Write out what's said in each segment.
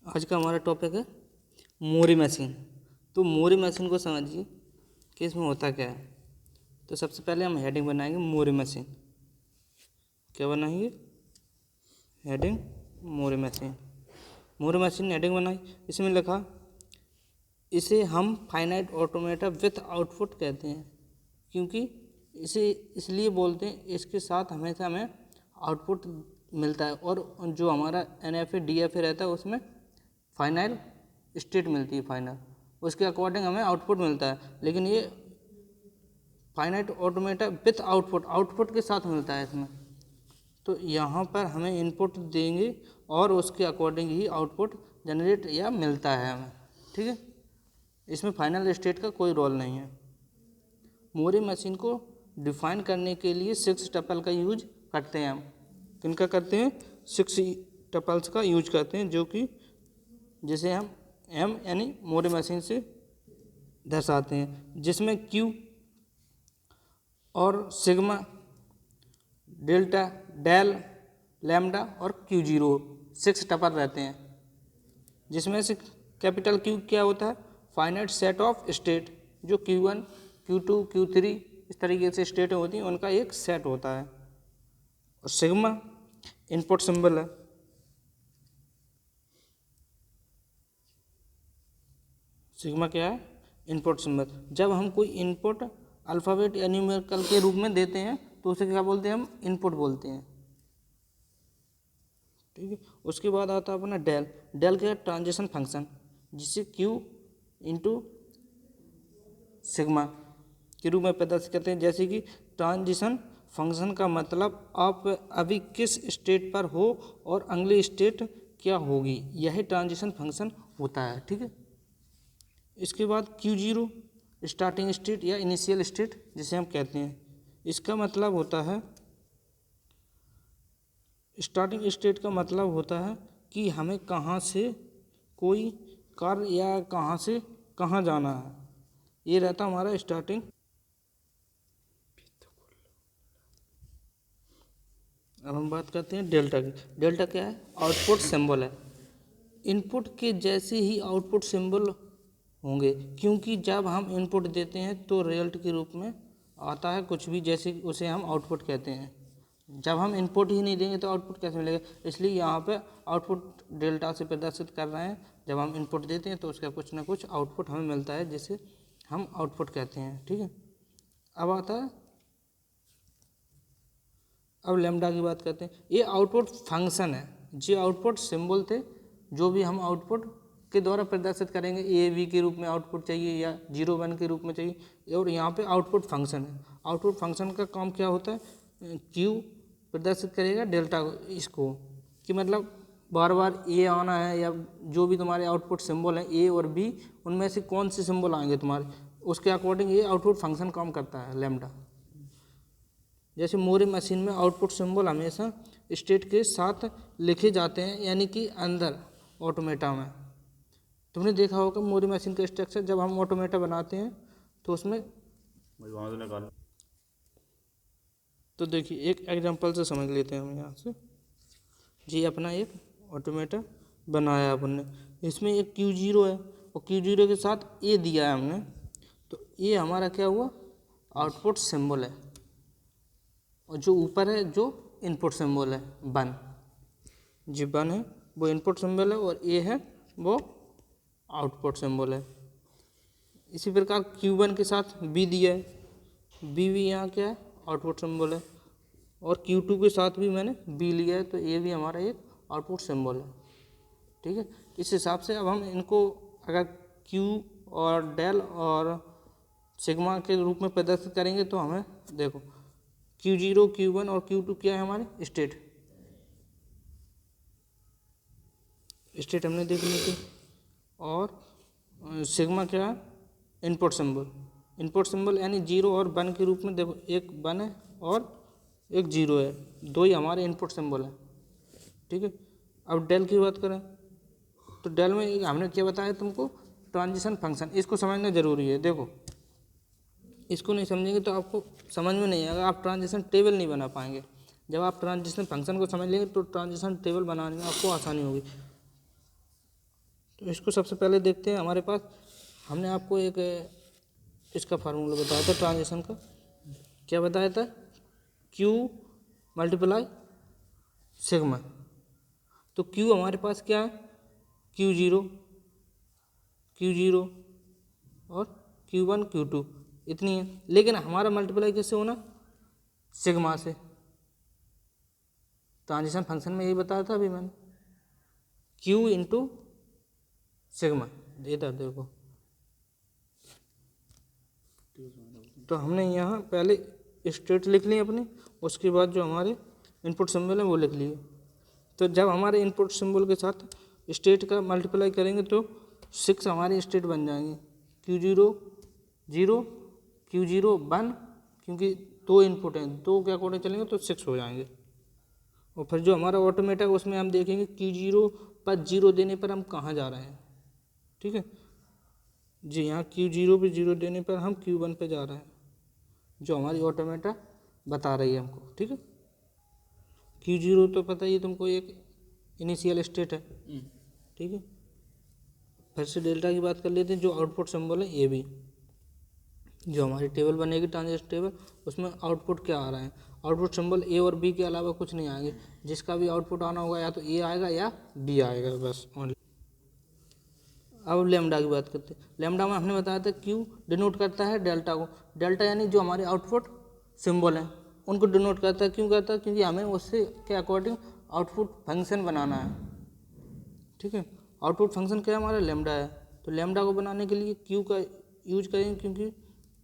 आज का हमारा टॉपिक है मोरी मशीन। तो मोरी मशीन को समझिए कि इसमें होता क्या है। तो सबसे पहले हम हेडिंग बनाएंगे मोरी मशीन। क्या बनाएंगे? हेडिंग मोरी मशीन। मोरी मशीन हेडिंग बनाई, इसमें लिखा इसे हम फाइनाइट ऑटोमेटा विथ आउटपुट कहते हैं, क्योंकि इसे इसलिए बोलते हैं इसके साथ हमेशा हमें आउटपुट मिलता है, और जो हमारा NFA DFA रहता है उसमें फाइनल स्टेट मिलती है, फाइनल उसके अकॉर्डिंग हमें आउटपुट मिलता है। लेकिन ये फाइनाइट ऑटोमेटा विथ आउटपुट के साथ मिलता है इसमें। तो यहाँ पर हमें इनपुट देंगे और उसके अकॉर्डिंग ही आउटपुट जनरेट या मिलता है हमें, ठीक है। इसमें फाइनल स्टेट का कोई रोल नहीं है। मोरी मशीन को डिफाइन करने के लिए 6 टपल का यूज करते हैं हम। किनका करते हैं? 6 टपल्स का यूज करते हैं, जो कि जिसे हम M यानी मोरी मशीन से दर्शाते हैं, जिसमें Q और सिग्मा, डेल्टा, डेल, लैम्डा और Q0 6 टपल रहते हैं, जिसमें से कैपिटल Q क्या होता है? फाइनाइट सेट ऑफ स्टेट, जो Q1, Q2, Q3 इस तरीके से स्टेट होती हैं, उनका एक सेट होता है। और सिग्मा इनपुट सिंबल है। सिग्मा क्या है? Input symbol. जब हम कोई इनपुट अल्फ़ाबेट या न्यूमेरिकल के रूप में देते हैं तो उसे क्या बोलते हैं? हम इनपुट बोलते हैं, ठीक है। उसके बाद आता है अपना डेल। डेल क्या है? ट्रांजिशन फंक्शन, जिसे Q इंटू सिग्मा के रूप में प्रदर्शित करते हैं। जैसे कि ट्रांजिशन फंक्शन का मतलब आप अभी किस स्टेट पर हो और अगली स्टेट क्या होगी, यही ट्रांजिशन फंक्शन होता है, ठीक है। इसके बाद Q0 स्टार्टिंग स्टेट या इनिशियल स्टेट जिसे हम कहते हैं। इसका मतलब होता है, स्टार्टिंग स्टेट का मतलब होता है कि हमें कहाँ से कोई कार्य या कहाँ से कहाँ जाना है, ये रहता हमारा स्टार्टिंग। अब हम बात करते हैं डेल्टा की। डेल्टा क्या है? आउटपुट सिंबल है। इनपुट के जैसे ही आउटपुट सिंबल होंगे, क्योंकि जब हम इनपुट देते हैं तो रिजल्ट के रूप में आता है कुछ भी, जैसे उसे हम आउटपुट कहते हैं। जब हम इनपुट ही नहीं देंगे तो आउटपुट कैसे मिलेगा? इसलिए यहाँ पे आउटपुट डेल्टा से प्रदर्शित कर रहे हैं। जब हम इनपुट देते हैं तो उसका कुछ ना कुछ आउटपुट हमें मिलता है, जिसे हम आउटपुट कहते हैं, ठीक है। अब आता है, अब लैम्डा की बात करते हैं। ये आउटपुट फंक्शन है। जो आउटपुट सिंबल थे, जो भी हम आउटपुट के द्वारा प्रदर्शित करेंगे, A B के रूप में आउटपुट चाहिए या 0 1 के रूप में चाहिए, और यहाँ पे आउटपुट फंक्शन है। आउटपुट फंक्शन का काम क्या होता है? Q प्रदर्शित करेगा डेल्टा इसको, कि मतलब बार बार A आना है, या जो भी तुम्हारे आउटपुट सिंबल हैं A और B, उनमें से कौन से सिंबल आएंगे तुम्हारे, उसके अकॉर्डिंग ये आउटपुट फंक्शन काम करता है लैम्डा। जैसे मोरी मशीन में आउटपुट सिंबल हमेशा स्टेट के साथ लिखे जाते हैं, यानी कि अंदर ऑटोमेटा में। तुमने देखा होगा मोरी मशीन का स्ट्रक्चर, जब हम ऑटोमेटा बनाते हैं तो उसमें, तो देखिए एक एग्जांपल से समझ लेते हैं हम यहाँ से। जी अपना एक ऑटोमेटा बनाया अपने, इसमें एक Q0 है और Q0 के साथ A दिया है हमने, तो ये हमारा क्या हुआ? आउटपुट सिंबल है। और जो ऊपर है जो इनपुट सिंबल है 1, जो 1 है वो इनपुट सिंबल है, और A है वो आउटपुट सिंबल है। इसी प्रकार Q1 के साथ B दिया है, B भी यहाँ क्या है? आउटपुट सिंबल है। और Q2 के साथ भी मैंने B लिया है, तो ये भी हमारा एक आउटपुट सिंबल है, ठीक है। इस हिसाब से अब हम इनको अगर Q और डेल और सिग्मा के रूप में प्रदर्शित करेंगे तो हमें देखो Q0, Q1 और Q2 क्या है? हमारे स्टेट हमने देख ली थी। और सिग्मा क्या है? इनपुट सिंबल यानी 0 और 1 के रूप में। देखो एक 1 है और एक 0 है, दो ही हमारे इनपुट सिंबल है, ठीक है। अब डेल की बात करें तो डेल में हमने क्या बताया तुमको? Transition function. इसको समझना जरूरी है। देखो इसको नहीं समझेंगे तो आपको समझ में नहीं आएगा, आप ट्रांजिशन टेबल नहीं बना पाएंगे। जब आप ट्रांजिशन फंक्शन को समझ लेंगे तो ट्रांजिशन टेबल बनाने में आपको आसानी होगी। तो इसको सबसे पहले देखते हैं। हमारे पास हमने आपको एक इसका फार्मूला बताया था ट्रांजिशन का। क्या बताया था? Q multiply sigma. तो Q हमारे पास क्या है? Q0 और Q1 Q2 इतनी है। लेकिन हमारा मल्टीप्लाई किससे होना? सिग्मा से। ट्रांजिशन फंक्शन में यही बताया था अभी मैंने, Q इंटू सिग्मा। इधर देखो, तो हमने यहाँ पहले स्टेट लिख ली अपनी, उसके बाद जो हमारे इनपुट सिंबल है वो लिख लिए। तो जब हमारे इनपुट सिंबल के साथ स्टेट का मल्टीप्लाई करेंगे तो 6 हमारी स्टेट बन जाएंगी। Q0 0, Q0 1, क्योंकि 2 इनपुट हैं, 2 के अकॉर्डिंग चलेंगे तो 6 हो जाएंगे। और फिर जो हमारा ऑटोमेटा है उसमें हम देखेंगे Q0 पर 0 देने पर हम कहाँ जा रहे हैं। ठीक है जी, यहाँ Q0 पे 0 देने पर हम Q1 पे जा रहे हैं, जो हमारी ऑटोमेटा बता रही है हमको। ठीक है, Q0 तो पता ही है तुमको, एक इनिशियल स्टेट है। ठीक है, फिर से डेल्टा की बात कर लेते हैं। जो आउटपुट सिंबल है ए बी, जो हमारी टेबल बनेगी ट्रांजिशन टेबल, उसमें आउटपुट क्या आ रहा है? आउटपुट सिंबल ए और बी के अलावा कुछ नहीं आएंगे। जिसका भी आउटपुट आना होगा या तो ए आएगा या बी आएगा, बस ओनली। अब लेमडा की बात करते हैं। लेमडा में हमने बताया था क्यू डिनोट करता है डेल्टा को। डेल्टा यानी जो हमारे आउटपुट सिंबल हैं उनको डिनोट करता है। क्यों करता है? क्योंकि हमें उससे के अकॉर्डिंग आउटपुट फंक्शन बनाना है। ठीक है, आउटपुट फंक्शन क्या है हमारा? लेमडा है। तो लेमडा को बनाने के लिए क्यू का यूज करेंगे, क्योंकि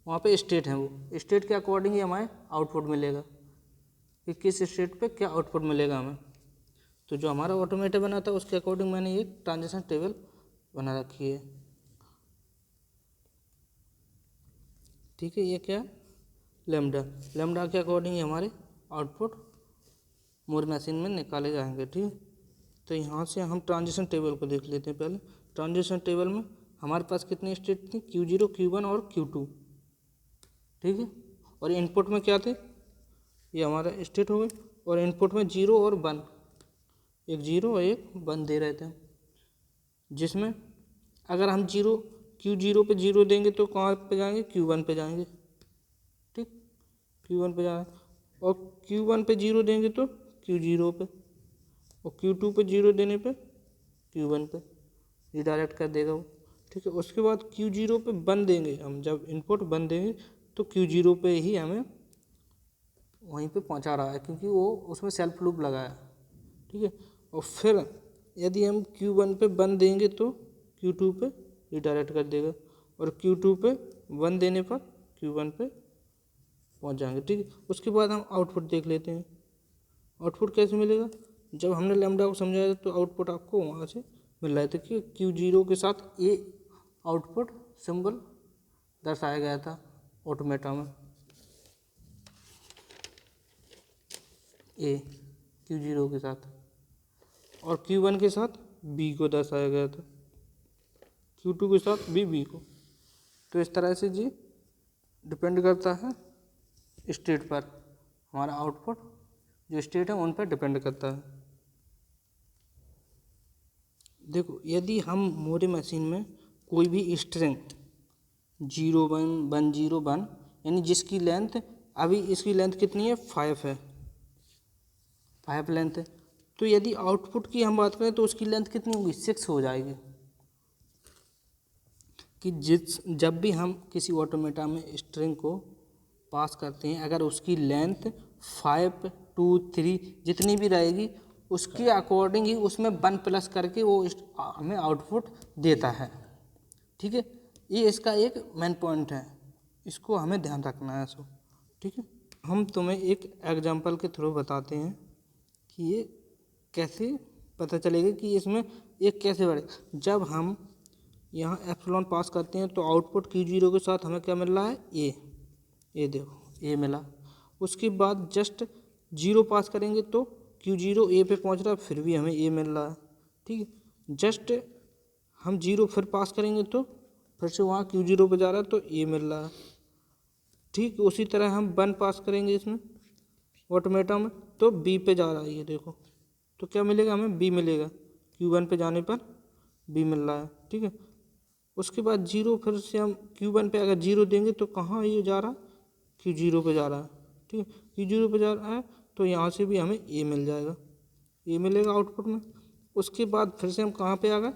वहाँ पे स्टेट है, वो स्टेट के अकॉर्डिंग ही हमें आउटपुट मिलेगा कि किस स्टेट पे क्या आउटपुट मिलेगा हमें। तो जो हमारा ऑटोमेटा बना था उसके अकॉर्डिंग मैंने ये ट्रांजिशन टेबल बना रखी है। ठीक है, ये क्या? लेमडा। लेमडा के अकॉर्डिंग हमारे आउटपुट मोर मशीन में निकाले जाएंगे। ठीक है, तो यहाँ से हम ट्रांजिशन टेबल को देख लेते हैं पहले। ट्रांजिशन टेबल में हमारे पास कितनी स्टेट थी? Q0 Q1 और Q2। ठीक है, और इनपुट में क्या थे? ये हमारा स्टेट हो गए। और इनपुट में 0 और 1, एक 0 और एक 1 दे रहे थे, जिसमें अगर हम Q0 पे 0 देंगे तो कहाँ पे जाएंगे? Q1 पे जाएंगे। ठीक, Q1 पे जाएंगे। और Q1 पे 0 देंगे तो Q0 पे, और Q2 पे 0 देने पे Q1 पे रिडायरेक्ट कर देगा वो। ठीक है, उसके बाद Q0 पे 1 देंगे हम, जब इनपुट 1 देंगे तो Q0 पे ही हमें वहीं पे पहुंचा रहा है, क्योंकि वो उसमें सेल्फ लूप लगा है। ठीक है, और फिर यदि हम Q1 पे 1 देंगे तो Q2 पे रिडायरेक्ट कर देगा, और Q2 पे 1 देने पर Q1 पे पहुंच जाएंगे। ठीक है, उसके बाद हम आउटपुट देख लेते हैं। आउटपुट कैसे मिलेगा? जब हमने लैम्डा को समझाया तो आउटपुट आपको वहाँ से मिल रहा था कि Q0 के साथ ये आउटपुट सिंबल दर्शाया गया था ऑटोमेटा में। ए Q0 के साथ, और Q1 के साथ बी को दर्शाया गया था, Q2 के साथ बी को। तो इस तरह से जी डिपेंड करता है स्टेट पर, हमारा आउटपुट जो स्टेट है उन पर डिपेंड करता है। देखो, यदि हम मोरी मशीन में कोई भी स्ट्रिंग 0 1 1 0 1, यानी जिसकी लेंथ अभी इसकी लेंथ कितनी है? 5 है, 5 लेंथ है। तो यदि आउटपुट की हम बात करें तो उसकी लेंथ कितनी होगी? 6 हो जाएगी। कि जब भी हम किसी ऑटोमेटा में स्ट्रिंग को पास करते हैं, अगर उसकी लेंथ 5 2 3 जितनी भी रहेगी, उसके अकॉर्डिंग ही उसमें 1 प्लस करके वो हमें आउटपुट देता है। ठीक है, ये इसका एक मेन पॉइंट है, इसको हमें ध्यान रखना है। सो ठीक है, हम तुम्हें एक एग्जांपल के थ्रू बताते हैं कि ये कैसे पता चलेगा कि इसमें एक कैसे बढ़े। जब हम यहाँ एप्सिलॉन पास करते हैं तो आउटपुट Q0 के साथ हमें क्या मिल रहा है? ए देखो, ए मिला। उसके बाद जस्ट 0 पास करेंगे तो Q0 ए पे पहुँच रहा है, फिर भी हमें ए मिल रहा है। ठीक है, जस्ट हम 0 फिर पास करेंगे तो फिर से वहाँ Q0 पे जा रहा है तो ए मिल रहा है। ठीक, उसी तरह हम 1 पास करेंगे इसमें ऑटोमेटा में तो बी पे जा रहा है, ये देखो, तो क्या मिलेगा हमें? बी मिलेगा। Q1 पे जाने पर बी मिल रहा है, ठीक है। उसके बाद जीरो, फिर से हम Q1 पे अगर जीरो देंगे तो कहाँ ये जा रहा है, Q0 पे जा रहा है, ठीक है। Q0 पे जा रहा है तो यहाँ से भी हमें ए मिल जाएगा, ए मिलेगा आउटपुट में। उसके बाद फिर से हम कहाँ पे आ गए,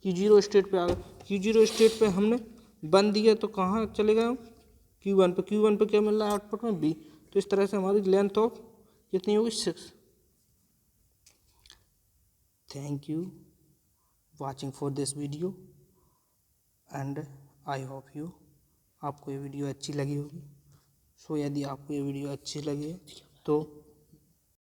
Q0 स्टेट पे आ गए। Q0 स्टेट पे हमने 1 दिया तो कहाँ चले गए हम, Q1 पे। Q1 पे क्या मिल रहा है आउटपुट में, बी। तो इस तरह से हमारी लेंथ ऑफ कितनी होगी, 6। Thank you watching for this video and I hope you, आपको ये वीडियो अच्छी लगी होगी। सो यदि आपको ये वीडियो अच्छी लगी है तो